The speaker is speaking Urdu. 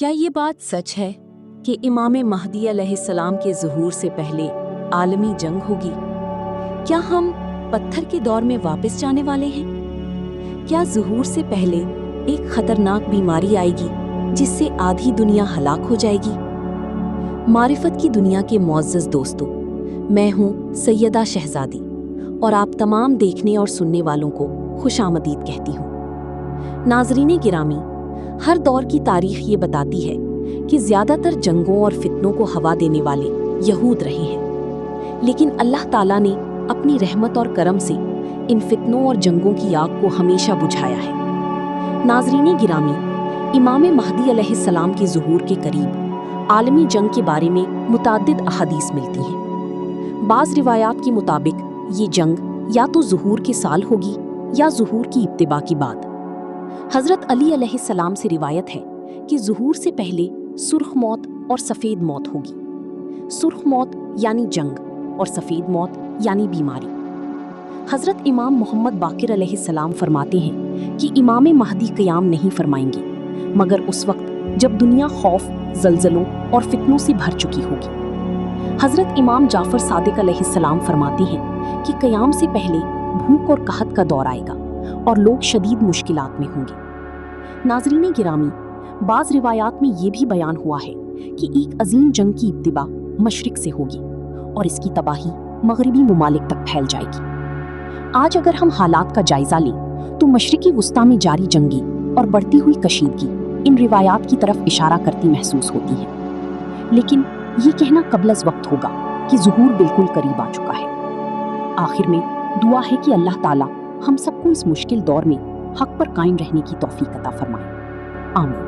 کیا یہ بات سچ ہے کہ امام مہدی علیہ السلام کے ظہور سے پہلے عالمی جنگ ہوگی؟ کیا ہم پتھر کے دور میں واپس جانے والے ہیں؟ کیا ظہور سے پہلے ایک خطرناک بیماری آئے گی جس سے آدھی دنیا ہلاک ہو جائے گی؟ معرفت کی دنیا کے معزز دوستو، میں ہوں سیدہ شہزادی اور آپ تمام دیکھنے اور سننے والوں کو خوش آمدید کہتی ہوں۔ ناظرین گرامی، ہر دور کی تاریخ یہ بتاتی ہے کہ زیادہ تر جنگوں اور فتنوں کو ہوا دینے والے یہود رہے ہیں، لیکن اللہ تعالیٰ نے اپنی رحمت اور کرم سے ان فتنوں اور جنگوں کی آگ کو ہمیشہ بجھایا ہے۔ ناظرین گرامی، امام مہدی علیہ السلام کے ظہور کے قریب عالمی جنگ کے بارے میں متعدد احادیث ملتی ہیں۔ بعض روایات کے مطابق یہ جنگ یا تو ظہور کے سال ہوگی یا ظہور کی ابتدا کی بعد۔ حضرت علی علیہ السلام سے روایت ہے کہ ظہور سے پہلے سرخ موت اور سفید موت ہوگی۔ سرخ موت یعنی جنگ اور سفید موت یعنی بیماری۔ حضرت امام محمد باقر علیہ السلام فرماتے ہیں کہ امام مہدی قیام نہیں فرمائیں گے مگر اس وقت جب دنیا خوف، زلزلوں اور فتنوں سے بھر چکی ہوگی۔ حضرت امام جعفر صادق علیہ السلام فرماتے ہیں کہ قیام سے پہلے بھوک اور قحط کا دور آئے گا اور لوگ شدید مشکلات میں ہوں گے۔ ناظرین گرامی، بعض روایات میں یہ بھی بیان ہوا ہے کہ ایک عظیم جنگ کی ابتدا مشرق سے ہوگی اور اس کی تباہی مغربی ممالک تک پھیل جائے گی۔ آج اگر ہم حالات کا جائزہ لیں تو مشرقی وسطی میں جاری جنگی اور بڑھتی ہوئی کشیدگی ان روایات کی طرف اشارہ کرتی محسوس ہوتی ہے، لیکن یہ کہنا قبل از وقت ہوگا کہ ظہور بالکل قریب آ چکا ہے۔ آخر میں دعا ہے کہ اللہ تعالیٰ ہم سب کو اس مشکل دور میں حق پر قائم رہنے کی توفیق عطا فرمائے۔ آمین۔